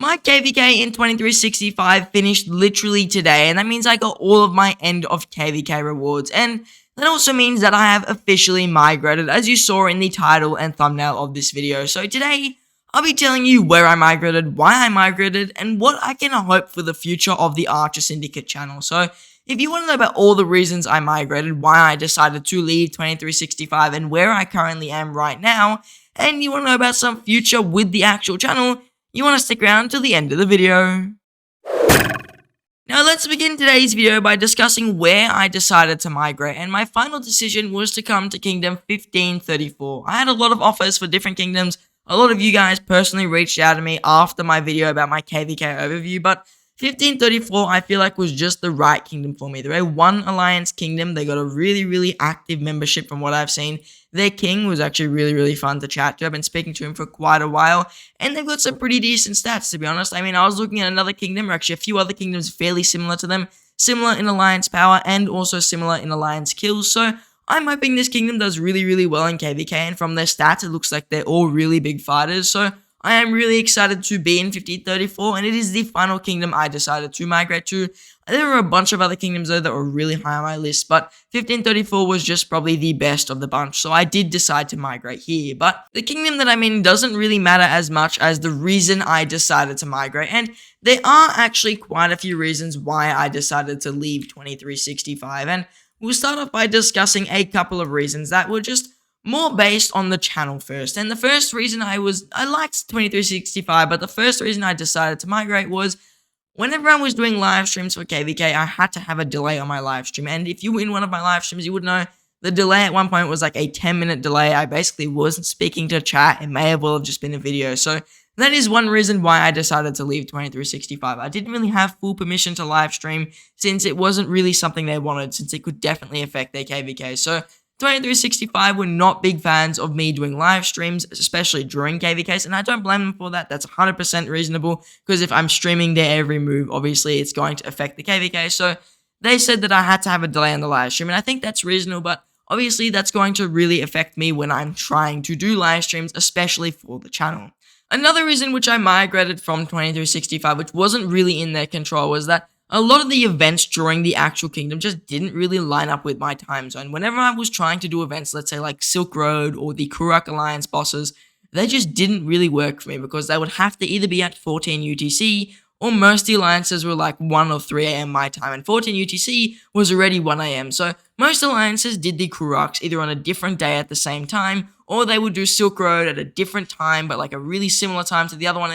My KVK in 2365 finished literally today, and that means I got all of my end of KVK rewards, and that also means that I have officially migrated, as you saw in the title and thumbnail of this video. So today, I'll be telling you where I migrated, why I migrated, and what I can hope for the future of the Archer Syndicate channel. So if you want to know about all the reasons I migrated, why I decided to leave 2365, and where I currently am right now, and you want to know about some future with the actual channel, you want to stick around till the end of the video. Now let's begin today's video by discussing where I decided to migrate, and my final decision was to come to Kingdom 1534. I had a lot of offers for different kingdoms. A lot of you guys personally reached out to me after my video about my KVK overview, but 1534 I feel like was just the right kingdom for me. They're a one alliance kingdom. They got a really active membership from what I've seen. Their king was actually really fun to chat to. I've been speaking to him for quite a while, and they've got some pretty decent stats, to be honest. I mean, I was looking at another kingdom, or actually a few other kingdoms fairly similar to them, similar in alliance power and also similar in alliance kills. So I'm hoping this kingdom does really well in KVK, and from their stats, it looks like they're all really big fighters. So I am really excited to be in 1534, and it is the final kingdom I decided to migrate to. There were a bunch of other kingdoms though that were really high on my list, but 1534 was just probably the best of the bunch, so I did decide to migrate here. But the kingdom that I'm in doesn't really matter as much as the reason I decided to migrate, and there are actually quite a few reasons why I decided to leave 2365, and we'll start off by discussing a couple of reasons that were just more based on the channel first. And the first reason I liked 2365, but the first reason I decided to migrate was whenever I was doing live streams for KVK, I had to have a delay on my live stream. And if you were in one of my live streams, you would know the delay at one point was like a 10-minute delay. I basically wasn't speaking to chat. It may have well have just been a video. So that is one reason why I decided to leave 2365. I didn't really have full permission to live stream since it wasn't really something they wanted, since it could definitely affect their KVK. So 2365 were not big fans of me doing live streams, especially during KVKs, and I don't blame them for that. That's 100% reasonable, because if I'm streaming their every move, obviously it's going to affect the KVK, so they said that I had to have a delay on the live stream, and I think that's reasonable, but obviously that's going to really affect me when I'm trying to do live streams, especially for the channel. Another reason which I migrated from 2365, which wasn't really in their control, was that a lot of the events during the actual kingdom just didn't really line up with my time zone. Whenever I was trying to do events, let's say like Silk Road or the Kurak Alliance bosses, they just didn't really work for me because they would have to either be at 14 UTC or most of the alliances were like 1 or 3 AM my time, and 14 UTC was already 1 AM. So most alliances did the Kuraks either on a different day at the same time, or they would do Silk Road at a different time, but like a really similar time to the other one.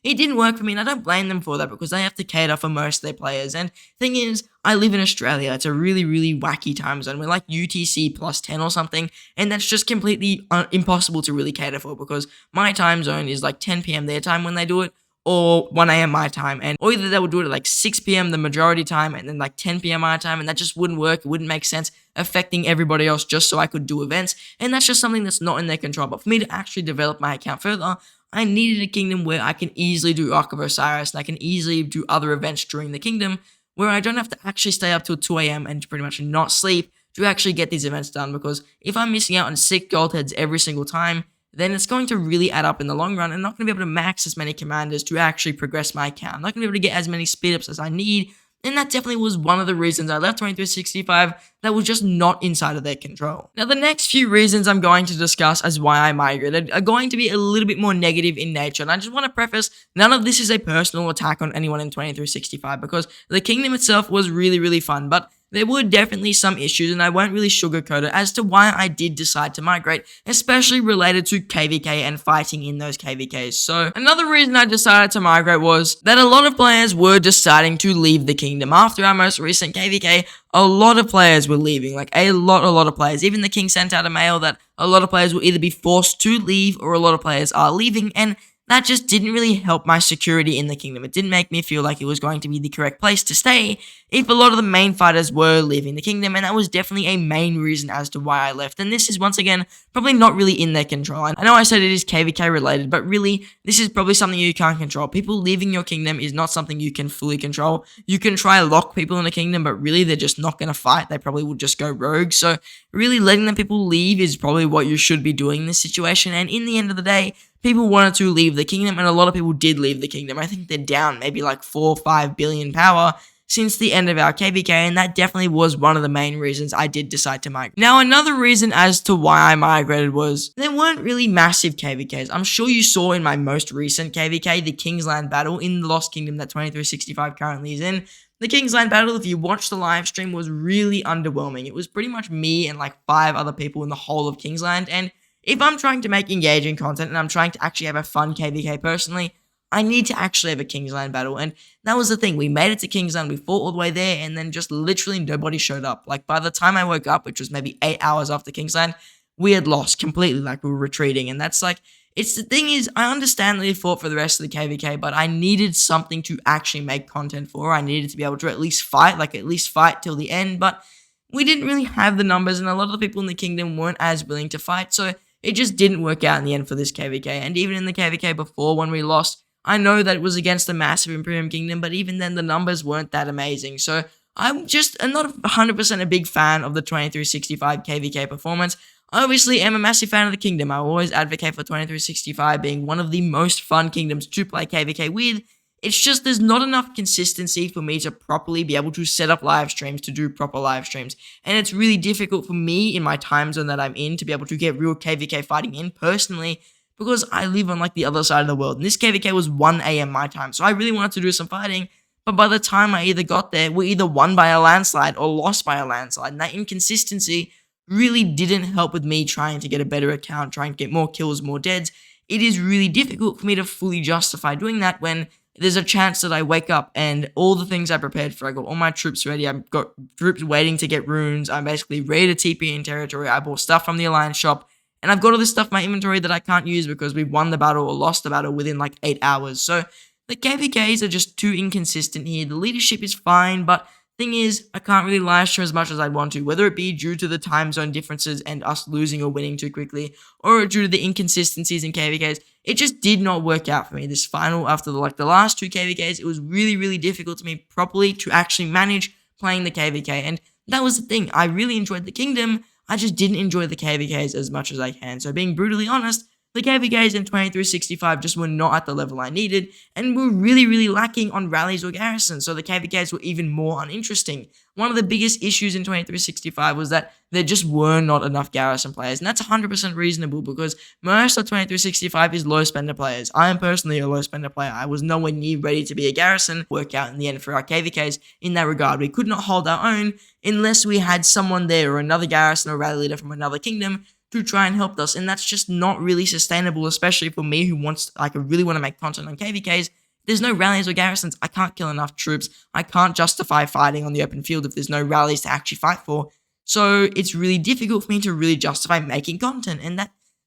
It didn't work for me, and I don't blame them for that because they have to cater for most of their players. And thing is, I live in Australia. It's a really wacky time zone. We're like UTC plus 10 or something, and that's just completely impossible to really cater for because my time zone is like 10 PM their time when they do it, or 1 AM my time, and or either they would do it at like 6 PM the majority time and then like 10 PM my time, and that just wouldn't work. It wouldn't make sense affecting everybody else just so I could do events, and that's just something that's not in their control. But for me to actually develop my account further, I needed a kingdom where I can easily do Ark of Osiris, and I can easily do other events during the kingdom where I don't have to actually stay up till 2 AM and pretty much not sleep to actually get these events done, because if I'm missing out on 6 gold heads every single time, then it's going to really add up in the long run, and I'm not going to be able to max as many commanders to actually progress my account. I'm not going to be able to get as many speed ups as I need, and that definitely was one of the reasons I left 2365 that was just not inside of their control. Now, the next few reasons I'm going to discuss as why I migrated are going to be a little bit more negative in nature, and I just want to preface, none of this is a personal attack on anyone in 2365, because the kingdom itself was really fun, but there were definitely some issues, and I won't really sugarcoat it as to why I did decide to migrate, especially related to KVK and fighting in those KVKs. So another reason I decided to migrate was that a lot of players were deciding to leave the kingdom. After our most recent KVK, a lot of players were leaving, like a lot of players. Even the king sent out a mail that a lot of players will either be forced to leave or a lot of players are leaving, and that just didn't really help my security in the kingdom. It didn't make me feel like it was going to be the correct place to stay if a lot of the main fighters were leaving the kingdom, and that was definitely a main reason as to why I left. And this is, once again, probably not really in their control. I know I said it is KVK related, but really, this is probably something you can't control. People leaving your kingdom is not something you can fully control. You can try lock people in the kingdom, but really, they're just not going to fight. They probably would just go rogue. So really, letting the people leave is probably what you should be doing in this situation. And in the end of the day, people wanted to leave the kingdom, and a lot of people did leave the kingdom. I think they're down maybe like 4 or 5 billion power since the end of our KVK, and that definitely was one of the main reasons I did decide to migrate. Now, another reason as to why I migrated was there weren't really massive KVKs. I'm sure you saw in my most recent KVK, the Kingsland battle in the Lost Kingdom that 2365 currently is in. The Kingsland battle, if you watched the live stream, was really underwhelming. It was pretty much me and like 5 other people in the whole of Kingsland, and if I'm trying to make engaging content and I'm trying to actually have a fun KVK personally, I need to actually have a Kingsland battle. And that was the thing. We made it to Kingsland, we fought all the way there, and then just literally nobody showed up. Like, by the time I woke up, which was maybe 8 hours after Kingsland, we had lost completely, like we were retreating. And that's like, it's the thing is, I understand that we fought for the rest of the KVK, but I needed something to actually make content for. I needed to be able to at least fight till the end, but we didn't really have the numbers, and a lot of the people in the kingdom weren't as willing to fight, so it just didn't work out in the end for this KVK. And even in the KVK before, when we lost, I know that it was against the massive Imperium Kingdom, but even then the numbers weren't that amazing. So I'm not 100% a big fan of the 2365 KVK performance. I obviously am a massive fan of the kingdom. I always advocate for 2365 being one of the most fun kingdoms to play KVK with. It's just there's not enough consistency for me to properly be able to set up live streams, to do proper live streams. And it's really difficult for me in my time zone that I'm in to be able to get real KVK fighting in personally, because I live on like the other side of the world. And this KVK was 1 a.m. my time, so I really wanted to do some fighting. But by the time I either got there, we either won by a landslide or lost by a landslide. And that inconsistency really didn't help with me trying to get a better account, trying to get more kills, more deads. It is really difficult for me to fully justify doing that when there's a chance that I wake up and all the things I prepared for, I got all my troops ready, I've got troops waiting to get runes, I'm basically ready to TP in territory, I bought stuff from the Alliance shop, and I've got all this stuff in my inventory that I can't use because we won the battle or lost the battle within like 8 hours. So the KVKs are just too inconsistent here. The leadership is fine, but thing is, I can't really live stream as much as I'd want to, whether it be due to the time zone differences and us losing or winning too quickly, or due to the inconsistencies in KVKs. It just did not work out for me. This final, after the last 2 KVKs, it was really, really difficult to me properly to actually manage playing the KVK. And that was the thing. I really enjoyed the kingdom. I just didn't enjoy the KVKs as much as I can. So being brutally honest, the KVKs in 2365 just were not at the level I needed, and were really, really lacking on rallies or garrisons, so the KVKs were even more uninteresting. One of the biggest issues in 2365 was that there just were not enough garrison players, and that's 100% reasonable because most of 2365 is low spender players. I am personally a low spender player. I was nowhere near ready to be a garrison. Work out in the end for our KVKs in that regard. We could not hold our own unless we had someone there or another garrison or rally leader from another kingdom to try and help us, and that's just not really sustainable, especially for me who I really want to make content on KVKs. There's no rallies or garrisons, I can't kill enough troops, I can't justify fighting on the open field if there's no rallies to actually fight for, so it's really difficult for me to really justify making content, and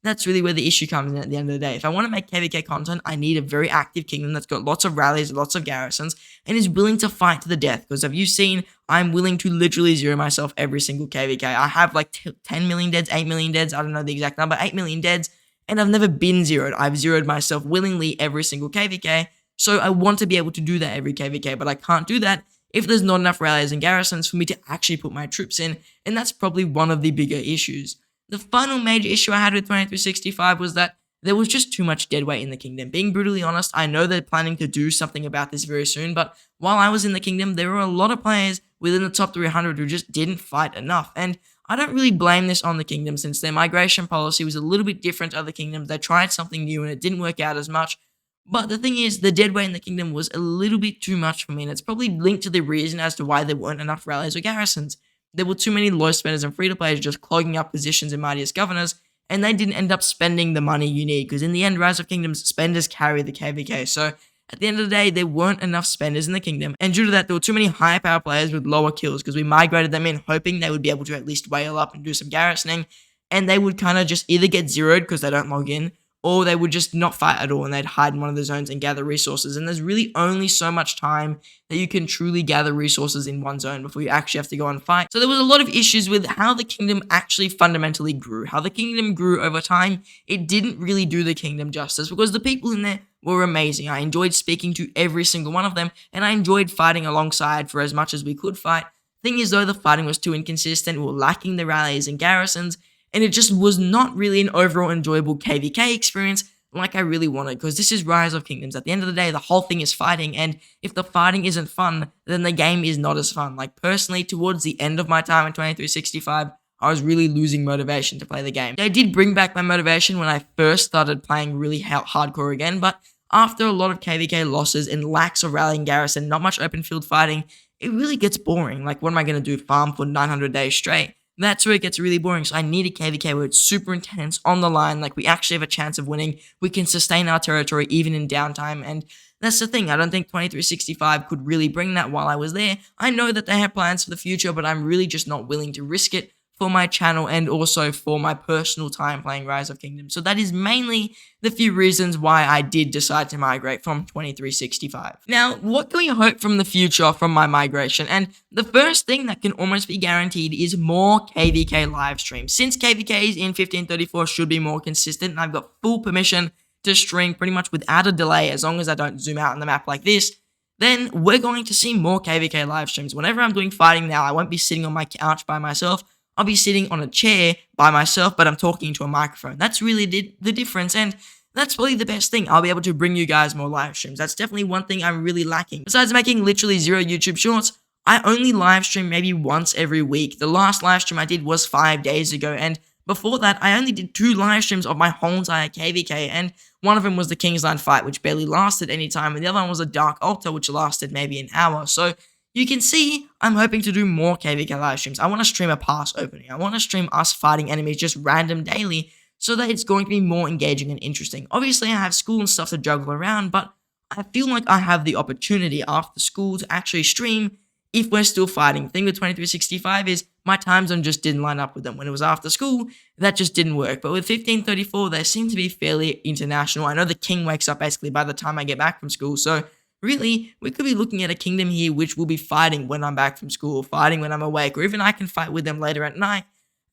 that's really where the issue comes in at the end of the day. If I want to make KVK content, I need a very active kingdom that's got lots of rallies, lots of garrisons, and is willing to fight to the death. Because have you seen, I'm willing to literally zero myself every single KVK. I have like 10 million deads, 8 million deads, I don't know the exact number, 8 million deads, and I've never been zeroed. I've zeroed myself willingly every single KVK, so I want to be able to do that every KVK, but I can't do that if there's not enough rallies and garrisons for me to actually put my troops in, and that's probably one of the bigger issues. The final major issue I had with 2365 was that there was just too much dead weight in the kingdom. Being brutally honest, I know they're planning to do something about this very soon, but while I was in the kingdom, there were a lot of players within the top 300 who just didn't fight enough, and I don't really blame this on the kingdom since their migration policy was a little bit different to other kingdoms. They tried something new and it didn't work out as much, but the thing is, the dead weight in the kingdom was a little bit too much for me, and it's probably linked to the reason as to why there weren't enough rallies or garrisons. There were too many low spenders and free-to-players just clogging up positions in Mightiest Governors, and they didn't end up spending the money you need, because in the end, Rise of Kingdoms spenders carry the KVK, so at the end of the day, there weren't enough spenders in the kingdom, and due to that, there were too many high power players with lower kills, because we migrated them in hoping they would be able to at least whale up and do some garrisoning, and they would kind of just either get zeroed because they don't log in, or they would just not fight at all and they'd hide in one of the zones and gather resources. And there's really only so much time that you can truly gather resources in one zone before you actually have to go and fight. So there was a lot of issues with how the kingdom actually fundamentally grew. How the kingdom grew over time, it didn't really do the kingdom justice because the people in there were amazing. I enjoyed speaking to every single one of them, and I enjoyed fighting alongside for as much as we could fight. Thing is though, the fighting was too inconsistent, we were lacking the rallies and garrisons, and it just was not really an overall enjoyable KVK experience like I really wanted, because this is Rise of Kingdoms. At the end of the day, the whole thing is fighting, and if the fighting isn't fun, then the game is not as fun. Like, personally, towards the end of my time in 2365, I was really losing motivation to play the game. They did bring back my motivation when I first started playing really hardcore again, but after a lot of KVK losses and lacks of rallying garrison, not much open field fighting, it really gets boring. Like, what am I going to do, farm for 900 days straight? That's where it gets really boring. So I need a KVK where it's super intense, on the line, like we actually have a chance of winning. We can sustain our territory even in downtime, and that's the thing. I don't think 2365 could really bring that while I was there. I know that they have plans for the future, but I'm really just not willing to risk it for my channel and also for my personal time playing Rise of Kingdoms. So that is mainly the few reasons why I did decide to migrate from 2365. Now, what can we hope from the future from my migration? And the first thing that can almost be guaranteed is more KVK live streams. Since KVKs in 1534 should be more consistent, and I've got full permission to stream pretty much without a delay as long as I don't zoom out on the map like this, then we're going to see more KVK live streams. Whenever I'm doing fighting now, I won't be sitting on my couch by myself. I'll be sitting on a chair by myself, but I'm talking to a microphone. That's really the difference, and that's probably the best thing. I'll be able to bring you guys more live streams. That's definitely one thing I'm really lacking. Besides making literally 0 YouTube shorts, I only live stream maybe once every week. The last live stream I did was 5 days ago, and before that, I only did 2 live streams of my whole entire KVK, and one of them was the Kingsland fight, which barely lasted any time, and the other one was a Dark Altar, which lasted maybe an hour. So you can see I'm hoping to do more KVK live streams. I want to stream a pass opening. I want to stream us fighting enemies just random daily so that it's going to be more engaging and interesting. Obviously, I have school and stuff to juggle around, but I feel like I have the opportunity after school to actually stream if we're still fighting. The thing with 2365 is my time zone just didn't line up with them. When it was after school, that just didn't work. But with 1534, they seem to be fairly international. I know the king wakes up basically by the time I get back from school, so really, we could be looking at a kingdom here which will be fighting when I'm back from school, fighting when I'm awake, or even I can fight with them later at night,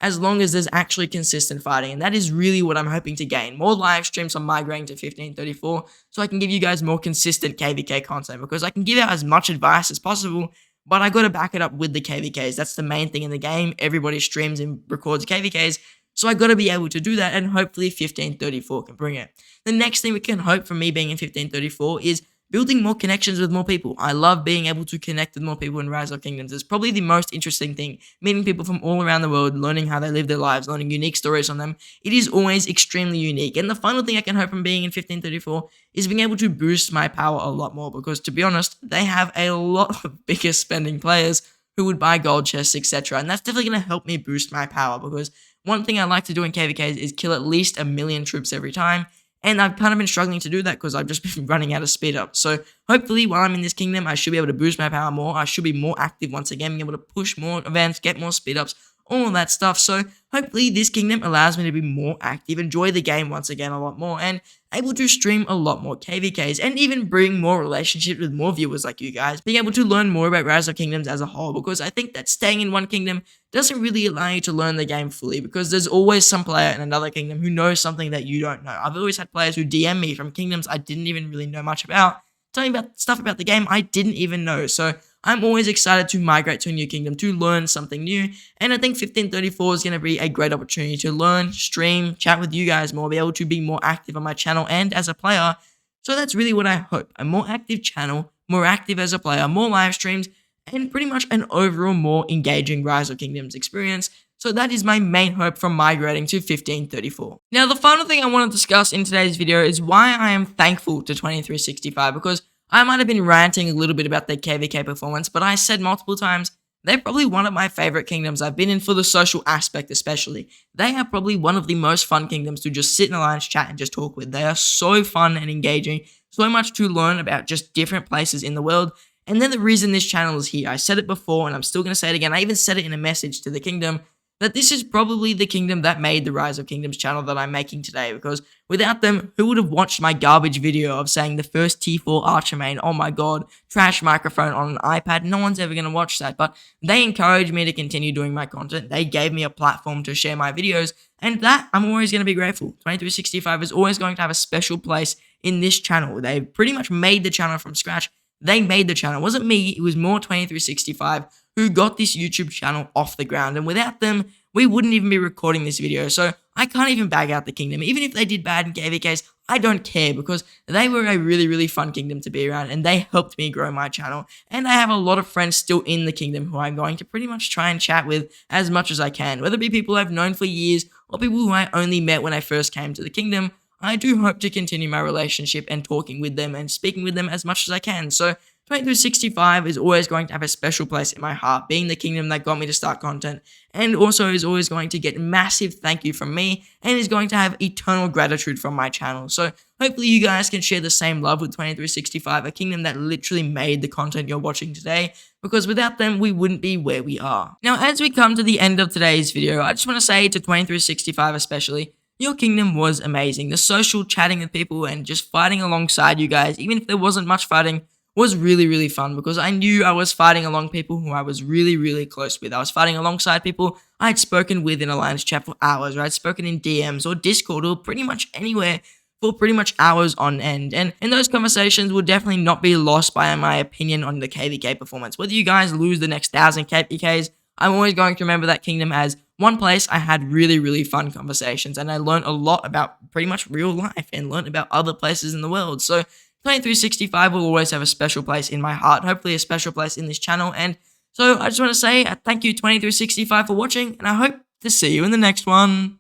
as long as there's actually consistent fighting. And that is really what I'm hoping to gain. More live streams on migrating to 1534, so I can give you guys more consistent KVK content, because I can give out as much advice as possible, but I gotta back it up with the KVKs. That's the main thing in the game. Everybody streams and records KVKs, so I gotta be able to do that, and hopefully 1534 can bring it. The next thing we can hope from me being in 1534 is building more connections with more people. I love being able to connect with more people in Rise of Kingdoms. It's probably the most interesting thing, meeting people from all around the world, learning how they live their lives, learning unique stories on them. It is always extremely unique. And the final thing I can hope from being in 1534 is being able to boost my power a lot more, because to be honest, they have a lot of bigger spending players who would buy gold chests, etc. And that's definitely going to help me boost my power, because one thing I like to do in KVKs is kill at least 1 million troops every time. And I've kind of been struggling to do that because I've just been running out of speed up. So hopefully while I'm in this kingdom, I should be able to boost my power more. I should be more active once again, being able to push more events, get more speed ups, all of that stuff. So hopefully this kingdom allows me to be more active, enjoy the game once again a lot more, and able to stream a lot more KVKs, and even bring more relationships with more viewers like you guys, being able to learn more about Rise of Kingdoms as a whole, because I think that staying in one kingdom doesn't really allow you to learn the game fully, because there's always some player in another kingdom who knows something that you don't know. I've always had players who DM me from kingdoms I didn't even really know much about, telling me about stuff about the game I didn't even know. So I'm always excited to migrate to a new kingdom, to learn something new, and I think 1534 is going to be a great opportunity to learn, stream, chat with you guys more, be able to be more active on my channel and as a player. So that's really what I hope, a more active channel, more active as a player, more live streams, and pretty much an overall more engaging Rise of Kingdoms experience. So that is my main hope from migrating to 1534. Now, the final thing I want to discuss in today's video is why I am thankful to 2365, because I might have been ranting a little bit about their KVK performance, but I said multiple times, they're probably one of my favorite kingdoms I've been in for the social aspect especially. They are probably one of the most fun kingdoms to just sit in alliance chat and just talk with. They are so fun and engaging, so much to learn about just different places in the world, and they're the reason this channel is here. I said it before and I'm still going to say it again. I even said it in a message to the kingdom, that this is probably the kingdom that made the Rise of Kingdoms channel that I'm making today, because without them, who would have watched my garbage video of saying the first T4 Archer main, oh my god, trash microphone on an iPad? No one's ever going to watch that, but they encouraged me to continue doing my content. They gave me a platform to share my videos, and that I'm always going to be grateful. 2365 is always going to have a special place in this channel. They pretty much made the channel from scratch. They made the channel. It wasn't me, it was more 2365 who got this YouTube channel off the ground, and without them, we wouldn't even be recording this video. So I can't even bag out the kingdom. Even if they did bad in KVKs, I don't care because they were a really, really fun kingdom to be around and they helped me grow my channel. And I have a lot of friends still in the kingdom who I'm going to pretty much try and chat with as much as I can, whether it be people I've known for years or people who I only met when I first came to the kingdom. I do hope to continue my relationship and talking with them and speaking with them as much as I can. So 2365 is always going to have a special place in my heart, being the kingdom that got me to start content, and also is always going to get massive thank you from me, and is going to have eternal gratitude from my channel. So hopefully you guys can share the same love with 2365, a kingdom that literally made the content you're watching today, because without them, we wouldn't be where we are. Now, as we come to the end of today's video, I just want to say to 2365 especially, your kingdom was amazing. The social chatting with people and just fighting alongside you guys, even if there wasn't much fighting, was really, really fun because I knew I was fighting along people who I was really, really close with. I was fighting alongside people I had spoken with in Alliance chat for hours, or I'd spoken in DMs or Discord or pretty much anywhere for pretty much hours on end. And those conversations will definitely not be lost by my opinion on the KVK performance. Whether you guys lose the next 1,000 KVKs, I'm always going to remember that kingdom as one place I had really, really fun conversations, and I learned a lot about pretty much real life and learned about other places in the world. So 2365 will always have a special place in my heart, hopefully a special place in this channel. And so I just want to say thank you 2365 for watching, and I hope to see you in the next one.